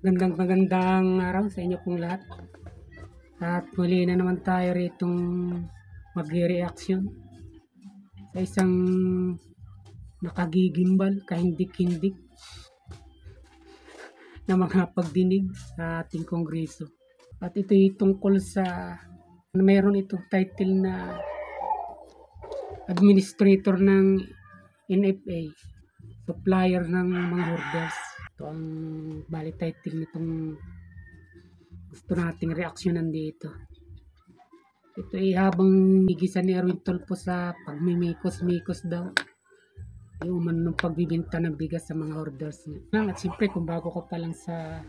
Magandang araw sa inyo pong lahat. At muli na naman tayo ritong magre-reaction sa isang nakagigimbal, kahindik-hindik na mga pagdinig sa ating kongreso. At ito'y tungkol sa mayroon itong title na administrator ng NFA, supplier ng mga hoarders. Ito ang bali title nitong gusto nating reaksyonan dito. Ito ay habang higisa ni Erwin Tulfo sa pagmimikos-mikos daw yung umanong pagbibinta ng bigas sa mga hoarders niya. At siyempre kung bago ka pa lang sa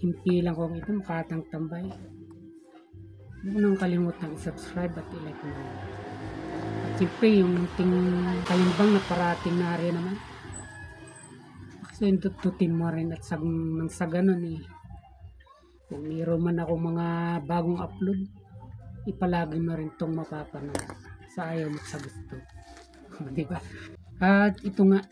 himpilang kong ito, makatang tambay, huwag mo nang kalimutan i-subscribe at i-like mo. At siyempre yung ting kalimbang na parating na rin naman, so indututin mo rin at sa ganun kung mayroon man ako mga bagong upload, ipalagi mo rin itong mapapanood sa ayaw mo sa gusto. Diba? At ito nga,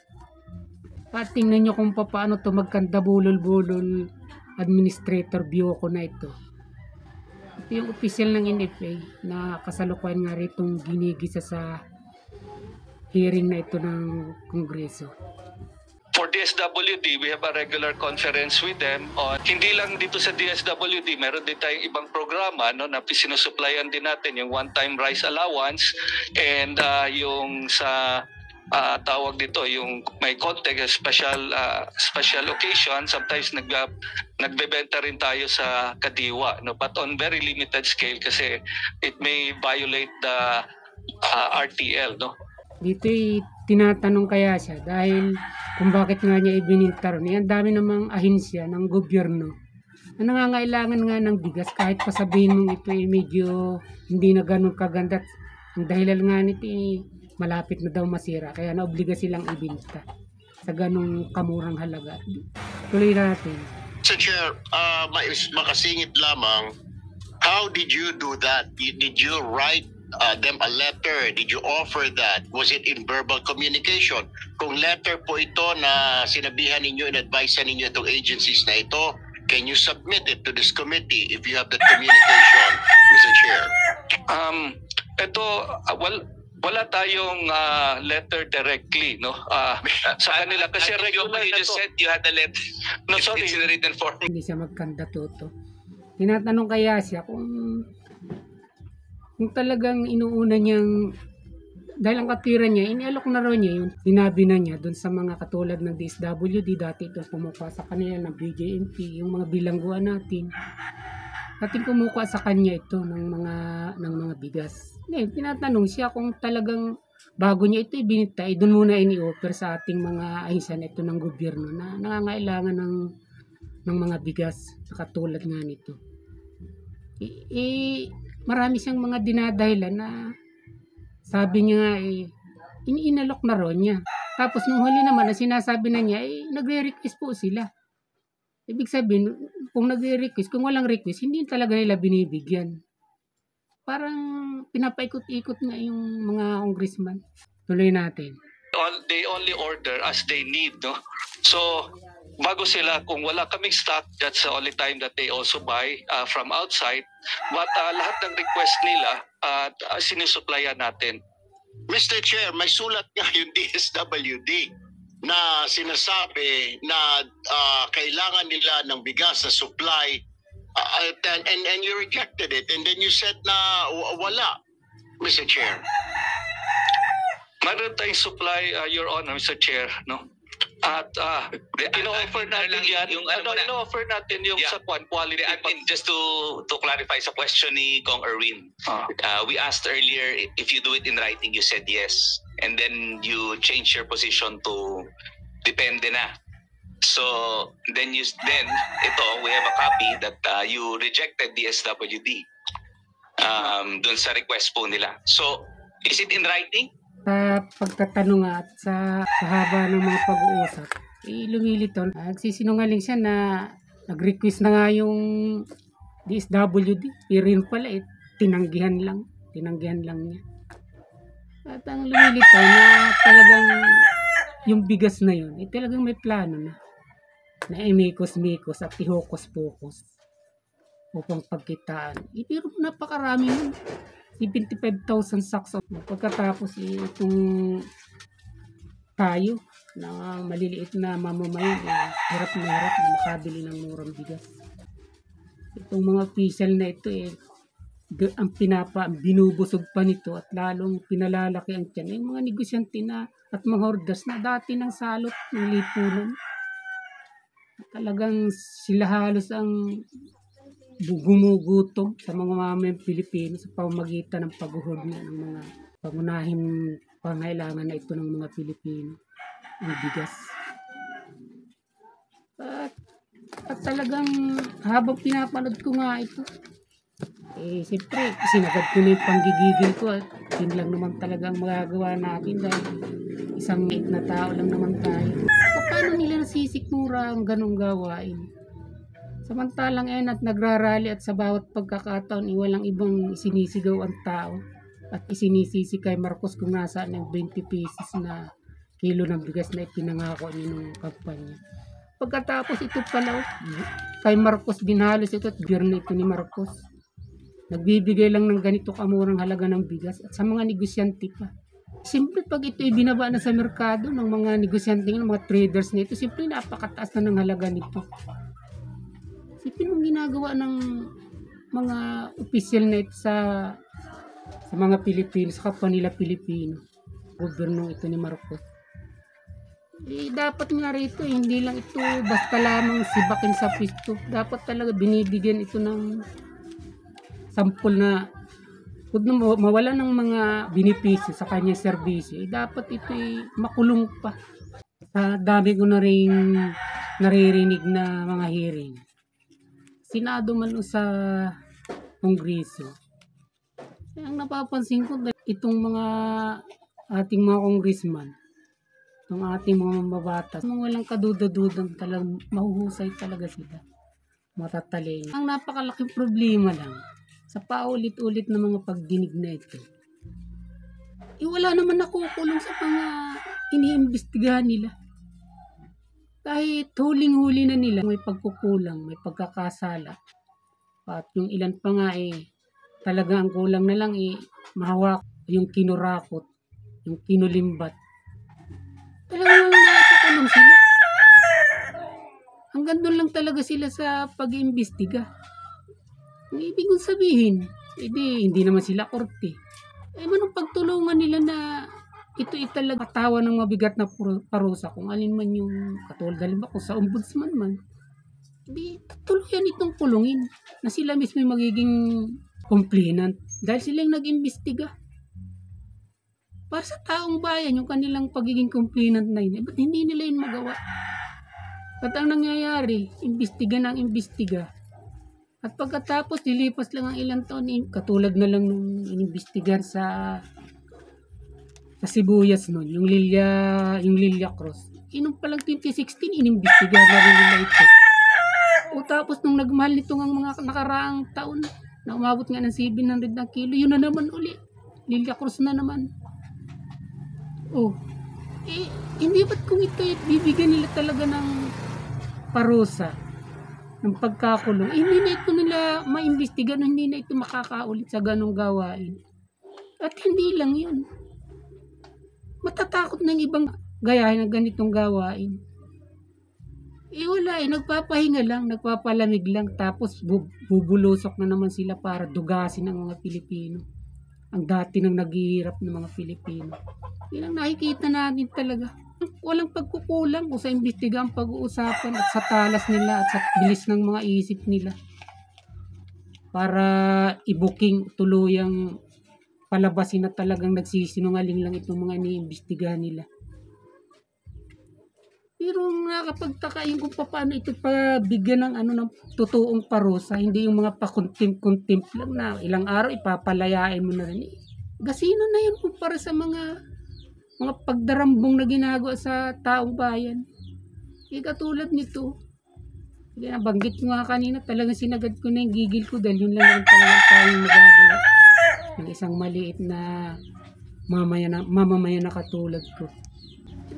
tingnan nyo kung paano to magkanda bulol-bulol administrator view ko na ito. Ito yung official ng NFA na kasalukuyan nga ritong ginigisa sa hearing na ito ng Kongreso. For DSWD, we have a regular conference with them on, hindi lang dito sa DSWD, meron din tayong ibang programa na sinusuplayan din natin, yung one-time rice allowance and yung sa tawag dito, yung may context, special occasion, sometimes nagbebenta rin tayo sa kadiwa, but on very limited scale kasi it may violate the RTL. Dito'y tinatanong kaya siya dahil kung bakit nga niya ibininta ron. Ang dami namang ahensya ng gobyerno na nangangailangan nga ng bigas kahit pa sabihin mong ito medyo hindi na ganun kaganda. Ang dahilan nga nito malapit na daw masira kaya naobliga silang ibinta sa ganung kamurang halaga. Tuloy natin. Sir Chair, makasingit lamang, how did you do that? Did you write them a letter? Did you offer that? Was it in verbal communication? Kung letter po ito na sinabihan ninyo, in-advise ninyo itong agencies na ito, can you submit it to this committee if you have that communication, Mr. Chair? Wala tayong letter directly, sa kanila kasi regular you just said you had a letter. No, sorry. It's in a written form. Hindi siya magkandatuto. Tinatanong kaya siya kung talagang inuuna niyang, dahil ang katwiran niya, inialok na raw niya yung sinabi na niya doon sa mga katulad ng DSWD, dati ito pumukha sa kanila ng BJMP, yung mga bilangguan natin. Dating kumukuha sa kanya ito ng mga bigas. Ngayon, tinatanong siya kung talagang bago niya ito ibinita, doon muna ini-offer sa ating mga ahensya na ito ng gobyerno na nangangailangan ng mga bigas na katulad nga nito. Marami siyang mga dinadahilan na sabi niya inalok na ron niya. Tapos nung huli naman na sinasabi na niya, nagre-request po sila. Ibig sabihin, kung nagre-request, kung walang request, hindi talaga nila binibigyan. Parang pinapaikot-ikot nga yung mga congressman. Tuloy natin. They only order as they need, So, bago sila, kung wala kaming stock, that's the only time that they also buy from outside. But lahat ng request nila, sinusuplayan natin. Mr. Chair, may sulat nga yung DSWD na sinasabi na kailangan nila ng bigas na supply and you rejected it and then you said na wala, Mr. Chair. Meron tayong supply, Your Honor, Mr. Chair, At ino-offer natin yan, ino-offer natin yung sa quality. I mean, just to clarify sa question ni Kong Erwin, we asked earlier if you do it in writing, you said yes. And then you change your position to depende na. So, then ito, we have a copy that you rejected the SWD dun sa request po nila. So, is it in writing? Sa pagtatanong at sa haba ng mga pag-uusap, lumilitaw. Nagsisinungaling siya na nag-request na nga yung DSWD. Pero yun pala, tinanggihan lang niya. At ang lumilitaw na talagang yung bigas na yun, talagang may plano na. na imikos-mikos at ihokos-pokos upang pagkitaan. Pero napakarami nun. 75,000 sacks. Pagkatapos itong tayo na maliliit na mamamayan, hirap na makabili ng murang bigas. Itong mga official na ito ang binubusog pa nito at lalong pinalalaki ang tiyan. Yung mga negosyante na at mga hoarders na dati ng salot ng lipunan. Talagang sila halos ang gumugutom sa mga mamamayang Pilipino sa pamamagitan ng paghuhod ng mga pangunahing pangailangan na ito ng mga Pilipino, ang bigas. At talagang habang pinapanood ko nga ito, siyempre sinagad ko na yung panggigigil ko at yun lang naman talagang magagawa natin dahil isang mate na tao lang naman tayo. Paano nila nasisikmura ang ganong gawain? Samantalang at nagrarally at sa bawat pagkakataon walang ibang isinisigaw ang tao at isinisisi kay Marcos kung nasaan ang 20 pesos na kilo ng bigas na ipinangako niya nung kampanya. Pagkatapos ito pala kay Marcos binahalos ito at biyerna ito ni Marcos. Nagbibigay lang ng ganito kamurang halaga ng bigas at sa mga negosyante pa. Simple pag ito ibinaba na sa merkado ng mga negosyante, ng mga traders na ito, simple napakataas na ng halaga nito. Simple ang ginagawa ng mga opisyal na ito sa mga Pilipino, sa kapwa nila Pilipino. Gobyerno ito ni Marcos. Dapat nga rito, hindi lang ito basta lamang sibakin sa pisto. Dapat talaga binibigyan ito ng sampol na huwag na mawala ng mga benepisyo sa kanyang serbisyo. Dapat ito makulong pa. Sa dami ko na rin naririnig na mga hearing. Senado man o sa Kongreso. Ang napapansin ko itong mga ating mga congressman, itong ating mga mababatas, mga walang kaduda-dudang talagang mahuhusay talaga sila. Matatalino. Ang napakalaking problema lang sa paulit-ulit na mga pagdinig na ito, wala naman nakukulong sa mga iniimbestigahan nila. Kahit huling-huli na nila, may pagkukulang, may pagkakasala. At yung ilan pa nga talaga ang kulang na lang mahawak yung kinurakot, yung kinulimbat. Talagang nakukulong sila. Hanggang doon lang talaga sila sa pag-iimbestiga. Ang ibig kong sabihin, hindi naman sila korte. Manong pagtulungan nila na ito talaga patawa ng mabigat na parusa kung alin man yung katulad halimbawa kung sa ombudsman man. Tuluyan itong kulungin na sila mismo magiging complainant dahil sila yung nag-imbestiga. Para sa taong bayan, yung kanilang pagiging complainant na yun, ba't hindi nila yun magawa? At ang nangyayari, imbestiga ng imbestiga. At pagkatapos, dilipas lang ang ilang taon, katulad na lang nung inimbestigan sa Sibuyas noon, yung Lilia Cross. Nung palang 2016, inimbestigan na rin nila ito. O tapos nung nagmahal nito ng mga nakaraang taon, na umabot nga ng 700 na kilo, yun na naman uli. Lilia Cross na naman. Hindi ba't kung ito bibigyan nila talaga ng parusa, ng pagkakulong, hindi na ito nila maimbestigan, hindi na ito makakaulit sa ganong gawain. At hindi lang yun. Matatakot ng ibang gayahin ng ganitong gawain. Wala nagpapahinga lang, nagpapalamig lang, tapos bubulusok na naman sila para dugasin ang mga Pilipino. Ang dati nang naghihirap ng mga Pilipino. Yan ang nakikita natin talaga. Walang pagkukulang o sa imbestiga ang pag-uusapan at sa talas nila at sa bilis ng mga isip nila para i-booking tuluyang palabasin na talagang nagsisinungaling lang itong mga iniimbestigahan nila. Pero nakapagtaka yung kung paano ito pabigyan ng totoong parusa, hindi yung mga pakuntim-kuntim lang na ilang araw ipapalayain mo na rin. Gasino na yun kumpara sa mga pagdarambong na ginagawa sa taong bayan. Katulad nito. Nabanggit ko nga kanina, talagang sinagad ko na yung gigil ko dahil yun lang talagang tayong magagawa ng isang maliit na mamamayan na katulad ko.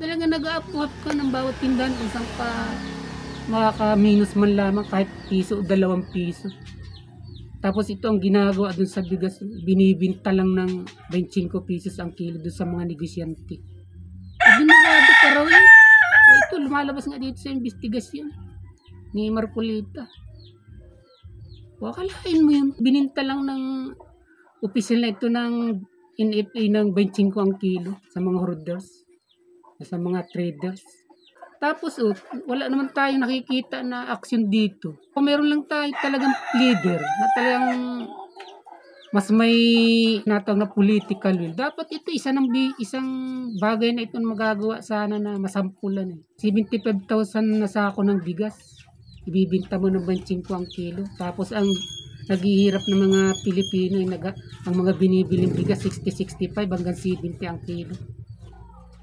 Talaga nag-a-up ka ng bawat tindahan kung saan pa makaka-minus man lamang kahit piso o 2 piso. Tapos ito ang ginagawa dun sa bigas, binibinta lang ng 25 pesos ang kilo dun sa mga negosyante. Binarado pa raw yun. Ito, lumalabas nga dito sa investigasyon ni Marcolita. Akalain mo yun, bininta lang ng opisyal na ito ng NFA ng 25 ang kilo sa mga hoarders, sa mga traders. Tapos wala naman tayong nakikita na action dito. Kung meron lang tayo talagang leader na talagang mas may natawag na political will. Dapat ito isang bagay na itong magagawa sana na masampulan. 75,000 na sako ng bigas. Ibibinta mo ng 25 ang kilo. Tapos ang naghihirap ng mga Pilipino, ang mga binibiling bigas 60-65 hanggang 70 ang kilo.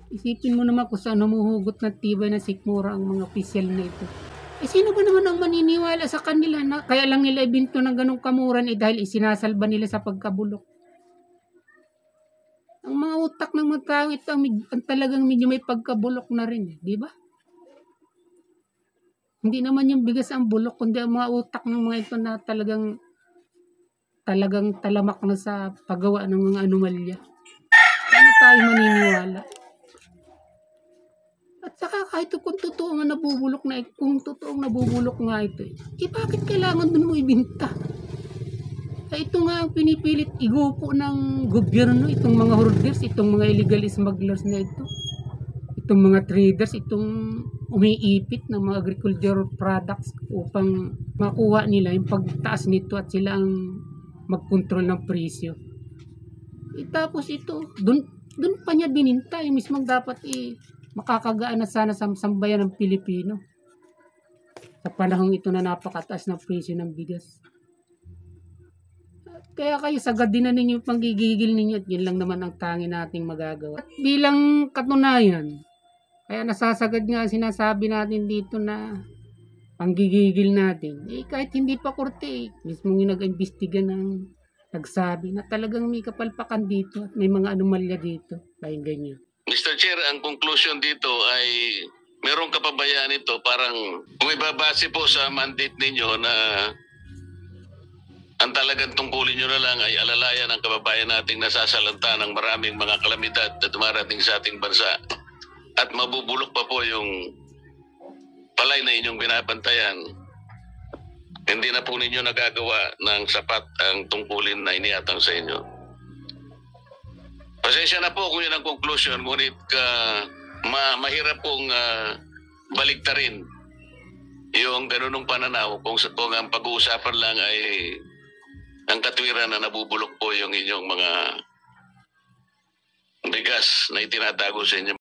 Isipin mo naman kung saan humuhugot ng tibay ng sikmura ang mga opisyal na ito. Sino ba naman ang maniniwala sa kanila na kaya lang nila ibinto ng ganong kamuran dahil isinasalba nila sa pagkabulok? Ang mga utak ng mga tao ito ang talagang medyo may pagkabulok na rin, di ba? Hindi naman yung bigas ang bulok, kundi ang mga utak ng mga ito na talagang talamak na sa paggawa ng mga anomalya. Paano tayo maniniwala? At saka kahit kung totoong nabubulok na ito, bakit kailangan dun mo ibinta? Ito nga ang pinipilit igupo ng gobyerno, itong mga hoarders, itong mga illegal smugglers na ito. Itong mga traders, itong umiipit ng mga agricultural products upang makuha nila yung pagtaas nito at sila ang magkontrol ng presyo. Tapos ito, dun pa niya bininta, yung mismong dapat makakagaan na sana sa sambayan ng Pilipino sa panahong ito na napakataas ng presyo ng bigas. Kaya kayo sagad din na ninyo yung panggigigil ninyo at yun lang naman ang tangi nating magagawa. At bilang katunayan, kaya nasasagad nga sinasabi natin dito na panggigigil natin. Kahit hindi pa korte, mismo yung nag-imbestiga ng nagsabi na talagang may kapalpakan dito at may mga anomalya dito. Kaya ganyan. Mr. Chair, ang conclusion dito ay merong kapabayaan ito. Parang kung ibabase po sa mandate ninyo na ang talagang tungkulin nyo na lang ay alalayan ang kababayan nating nasasalanta ng maraming mga kalamidad na dumarating sa ating bansa at mabubulok pa po yung palay na inyong binabantayan, hindi na po ninyo nagagawa ng sapat ang tungkulin na iniatang sa inyo. Pasensya na po kung yun ang conclusion, ngunit mahirap pong baliktarin yung ganunong pananaw kung ang pag-uusapan lang ay ang katwiran na nabubulok po yung inyong mga bigas na itinatago sa inyo.